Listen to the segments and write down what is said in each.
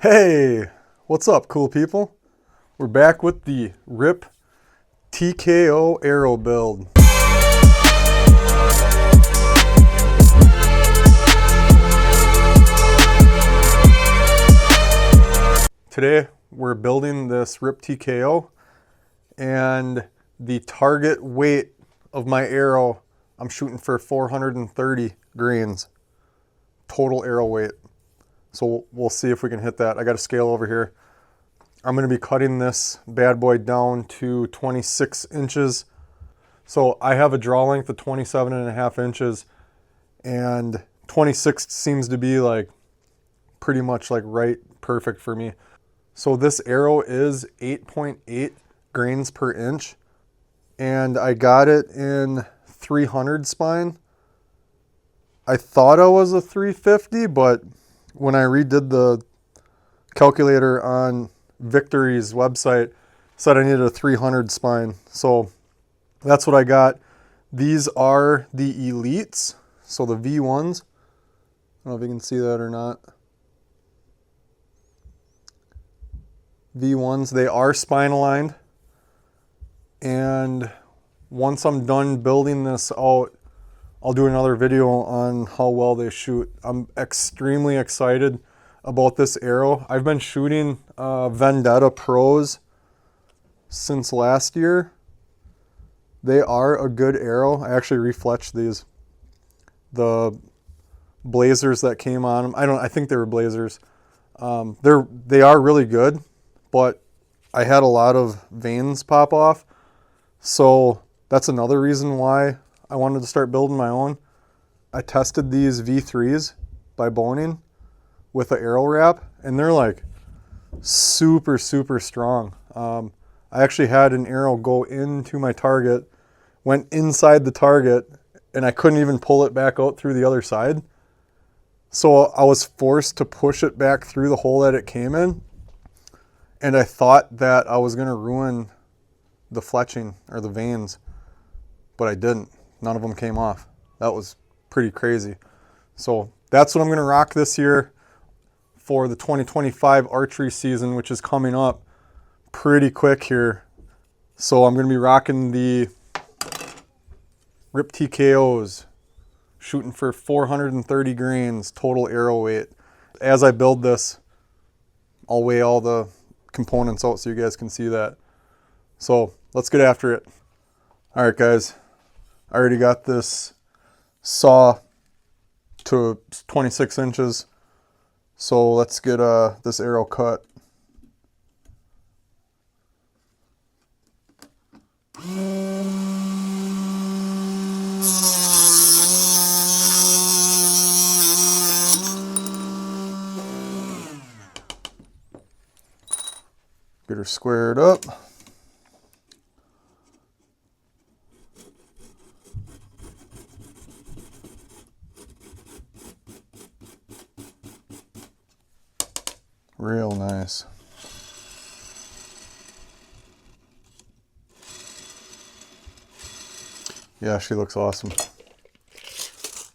Hey, what's up, cool people? We're back with the RIP TKO arrow build. Today, we're building this RIP TKO, and the target weight of my arrow, I'm shooting for 430 grains, total arrow weight. So we'll see if we can hit that. I got a scale over here. I'm going to be cutting this bad boy down to 26 inches. So I have a draw length of 27.5 inches, and 26 seems to be like pretty much like right perfect for me. So this arrow is 8.8 grains per inch, and I got it in 300 spine. I thought I was a 350, but when I redid the calculator on Victory's website, it said I needed a 300 spine. So that's what I got. These are the elites, so the V1s. I don't know if you can see that or not. V1s, they are spine aligned. And once I'm done building this out, I'll do another video on how well they shoot. I'm extremely excited about this arrow. I've been shooting Vendetta Pros since last year. They are a good arrow. I actually refletched these. The blazers that came on them, I think they were blazers. They are really good, but I had a lot of veins pop off. So that's another reason why I wanted to start building my own. I tested these V3s by boning with an arrow wrap, and they're like super, super strong. I actually had an arrow go into my target, went inside the target, and I couldn't even pull it back out through the other side. So I was forced to push it back through the hole that it came in, and I thought that I was going to ruin the fletching or the veins, but I didn't. None of them came off. That was pretty crazy. So that's what I'm going to rock this year for the 2025 archery season, which is coming up pretty quick here. So I'm going to be rocking the RIP TKOs, shooting for 430 grains total arrow weight. As I build this, I'll weigh all the components out so you guys can see that. So let's get after it. All right, guys, I already got this saw to 26 inches. So let's get this arrow cut. Get her squared up. Real nice. Yeah, she looks awesome.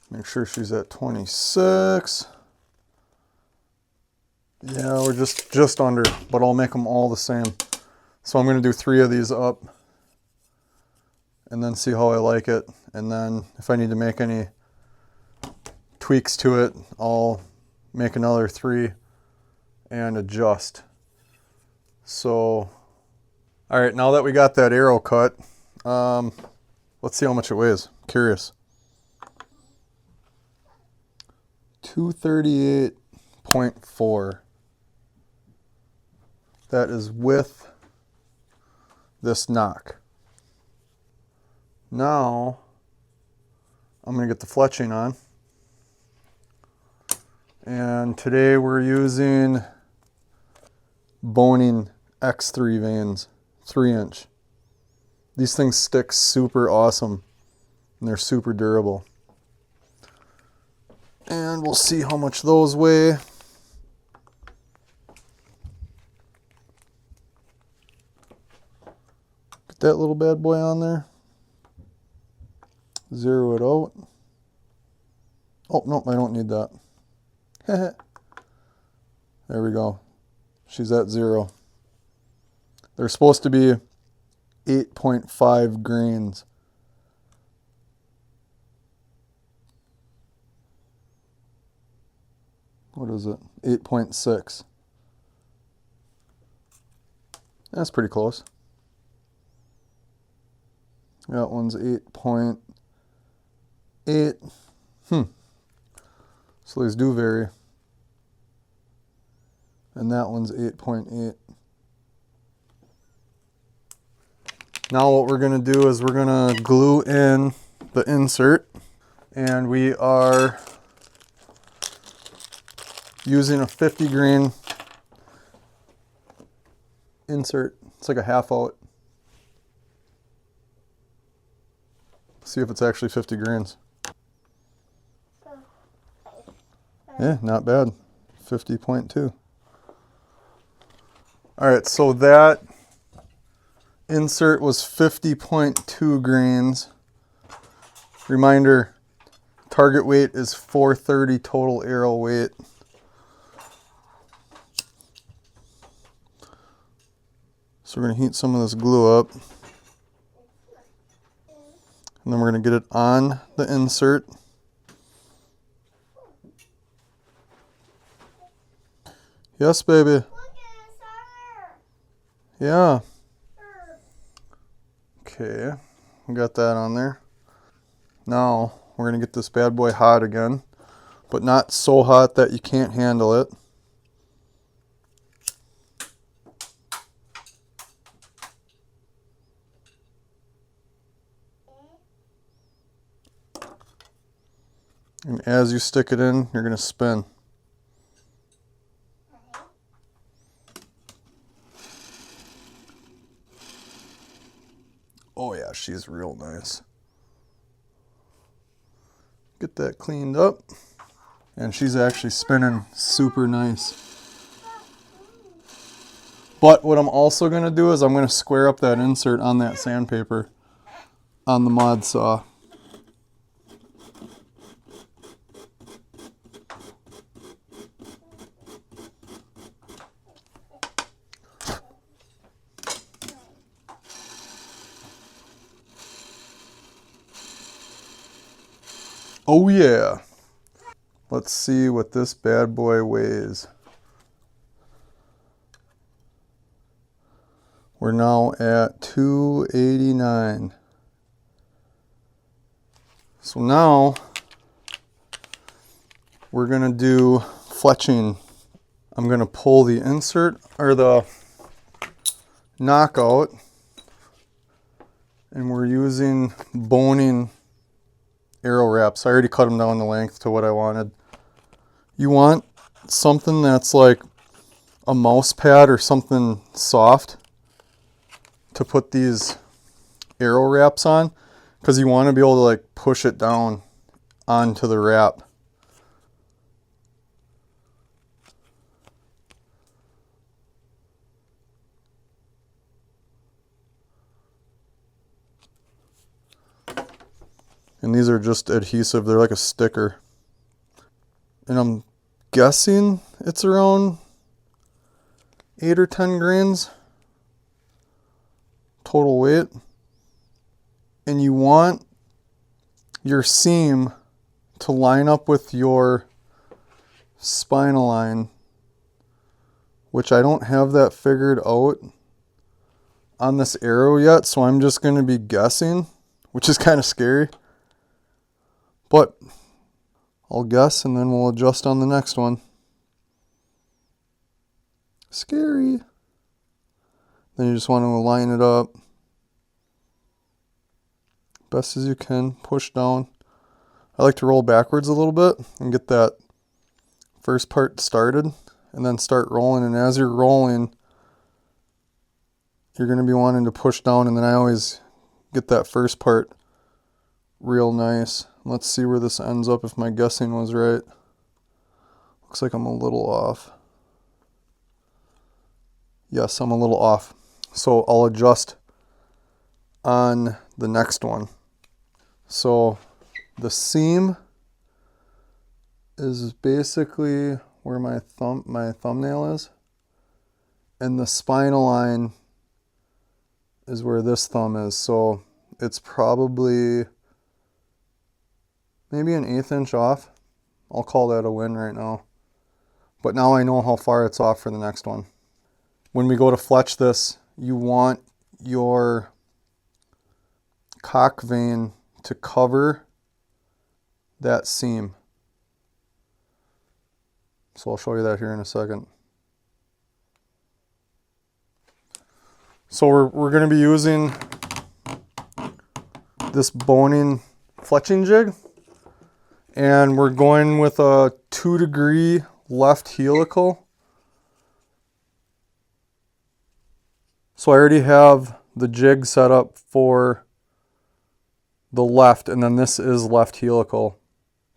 Make sure she's at 26. Yeah, we're just under, but I'll make them all the same. So I'm going to do 3 of these up and then see how I like it. And then if I need to make any tweaks to it, I'll make another 3 and adjust. So, all right, now that we got that arrow cut, let's see how much it weighs. Curious. 238.4. That is with this nock. Now, I'm going to get the fletching on. And today we're using boning X3 veins, 3-inch. These things stick super awesome, and they're super durable. And we'll see how much those weigh. Get that little bad boy on there. Zero it out. Oh, no, I don't need that. There we go. She's at 0. They're supposed to be 8.5 grains. What is it? 8.6. That's pretty close. That one's 8.8. So these do vary. And that one's 8.8. Now what we're going to do is we're going to glue in the insert. And we are using a 50 grain insert. It's like a half out. See if it's actually 50 grains. Yeah, not bad. 50.2. All right, so that insert was 50.2 grains. Reminder, target weight is 430 total arrow weight. So we're going to heat some of this glue up. And then we're going to get it on the insert. Yes, baby. Yeah. Okay, we got that on there. Now we're going to get this bad boy hot again, but not so hot that you can't handle it. And as you stick it in, you're going to spin. Oh yeah, she's real nice. Get that cleaned up. And she's actually spinning super nice. But what I'm also going to do is I'm going to square up that insert on that sandpaper on the mod saw. Oh yeah. Let's see what this bad boy weighs. We're now at 289. So now we're going to do fletching. I'm going to pull the insert or the nock out, and we're using boning arrow wraps. I already cut them down the length to what I wanted. You want something that's like a mouse pad or something soft to put these arrow wraps on, because you want to be able to like push it down onto the wrap. And these are just adhesive, they're like a sticker. And I'm guessing it's around 8 or 10 grains total weight. And you want your seam to line up with your spinal line, which I don't have that figured out on this arrow yet, so I'm just going to be guessing, which is kind of scary. But I'll guess and then we'll adjust on the next one. Scary. Then you just want to line it up best as you can, push down. I like to roll backwards a little bit and get that first part started and then start rolling. And as you're rolling, you're going to be wanting to push down, and then I always get that first part real nice. Let's see where this ends up if my guessing was right. Looks like I'm a little off. Yes, I'm a little off. So I'll adjust on the next one. So the seam is basically where my thumbnail is. and the spinal line is where this thumb is. So it's probably maybe an 1/8 inch off. I'll call that a win right now. But now I know how far it's off for the next one. When we go to fletch this, you want your cock vein to cover that seam. So I'll show you that here in a second. So we're going to be using this boning fletching jig, and we're going with a 2-degree left helical. So I already have the jig set up for the left, and then this is left helical.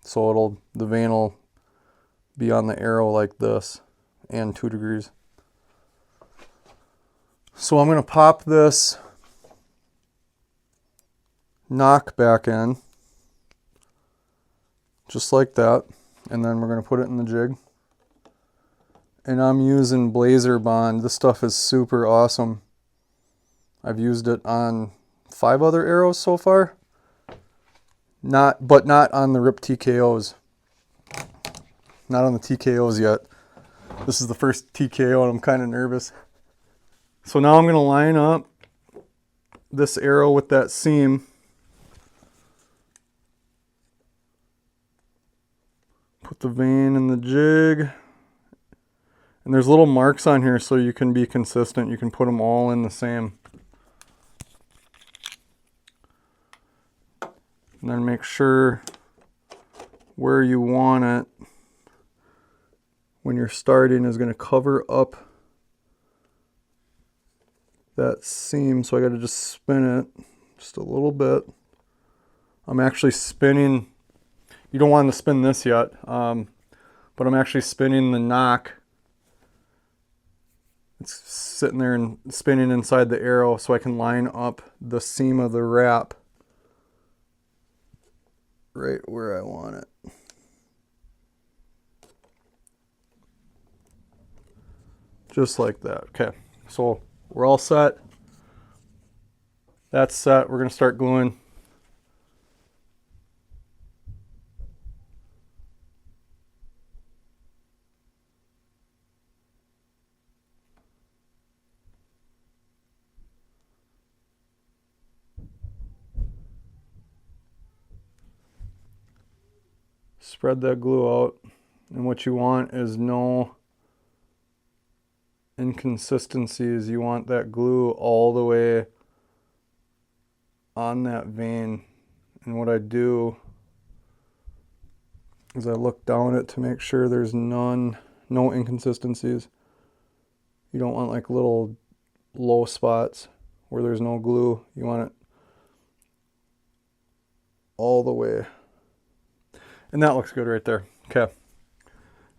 So the vein will be on the arrow like this, and 2 degrees. So I'm going to pop this nock back in, just like that, and then we're going to put it in the jig. And I'm using Blazer Bond. This stuff is super awesome. I've used it on 5 other arrows so far, but not on the Rip TKOs. Not on the TKOs yet. This is the first TKO and I'm kind of nervous. So now I'm going to line up this arrow with that seam. Put the vein in the jig. And there's little marks on here so you can be consistent. You can put them all in the same. And then make sure where you want it when you're starting is going to cover up that seam. So I got to just spin it just a little bit. I'm actually spinning, you don't want to spin this yet, but I'm actually spinning the nock. It's sitting there and spinning inside the arrow so I can line up the seam of the wrap right where I want it. Just like that. Okay, so we're all set. That's set. We're going to start gluing. Spread that glue out, and what you want is no inconsistencies. You want that glue all the way on that vein. And what I do is I look down it to make sure there's no inconsistencies. You don't want like little low spots where there's no glue. You want it all the way. And that looks good right there. Okay.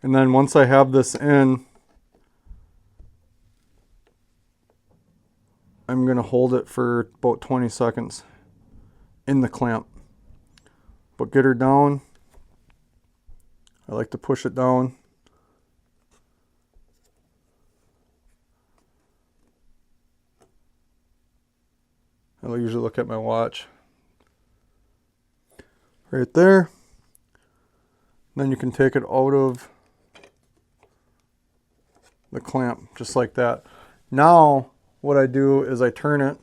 And then once I have this in, I'm going to hold it for about 20 seconds in the clamp. But get her down. I like to push it down. I'll usually look at my watch. Right there. Then you can take it out of the clamp just like that. Now what I do is I turn it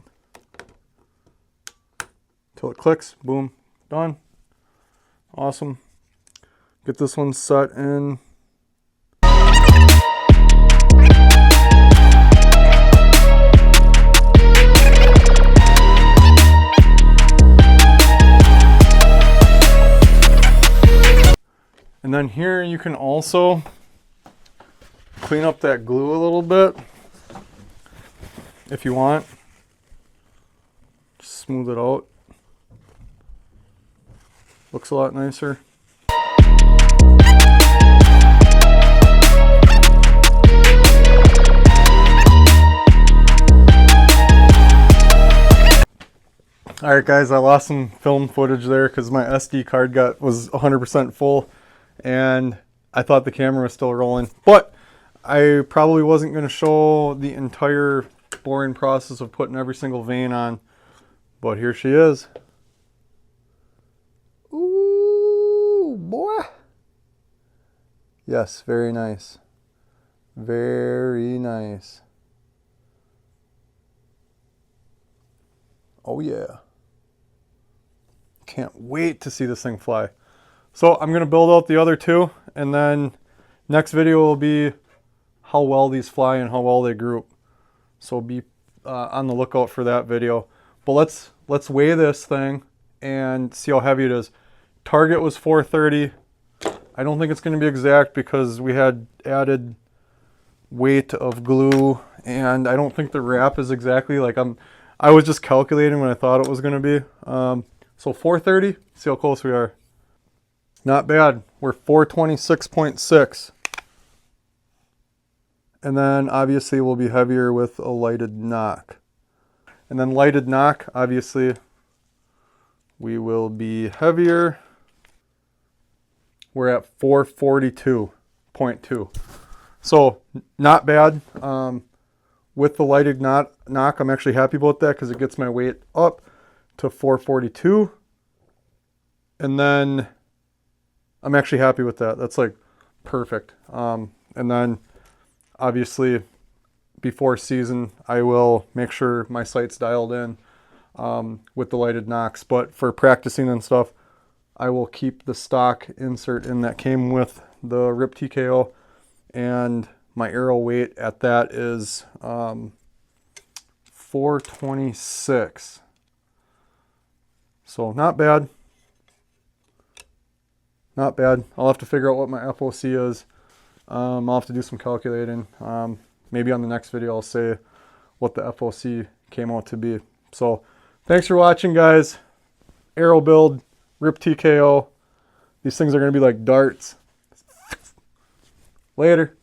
till it clicks. Boom, done. Awesome. Get this one set in. And then here you can also clean up that glue a little bit if you want. Just smooth it out. Looks a lot nicer. Alright guys, I lost some film footage there because my SD card was 100% full and I thought the camera was still rolling. But I probably wasn't going to show the entire boring process of putting every single vein on, but here she is. Ooh, boy. Yes, very nice. Very nice. Oh yeah. Can't wait to see this thing fly. So I'm going to build out the other two, and then next video will be how well these fly and how well they group. So be on the lookout for that video. But let's weigh this thing and see how heavy it is. Target was 430. I don't think it's going to be exact because we had added weight of glue, and I don't think the wrap is exactly like I was just calculating when I thought it was going to be. So 430, see how close we are. Not bad. We're 426.6. And then obviously we'll be heavier with a lighted nock. And then lighted nock, obviously we will be heavier. We're at 442.2. So not bad. With the lighted nock, I'm actually happy about that because it gets my weight up to 442. And then I'm actually happy with that. That's like perfect. And then obviously before season, I will make sure my sight's dialed in with the lighted nocks. But for practicing and stuff, I will keep the stock insert in that came with the RIP TKO, and my arrow weight at that is 426. So not bad. Not bad. I'll have to figure out what my FOC is. I'll have to do some calculating. Maybe on the next video I'll say what the FOC came out to be. So thanks for watching, guys. Arrow build, RIP TKO. These things are going to be like darts. Later.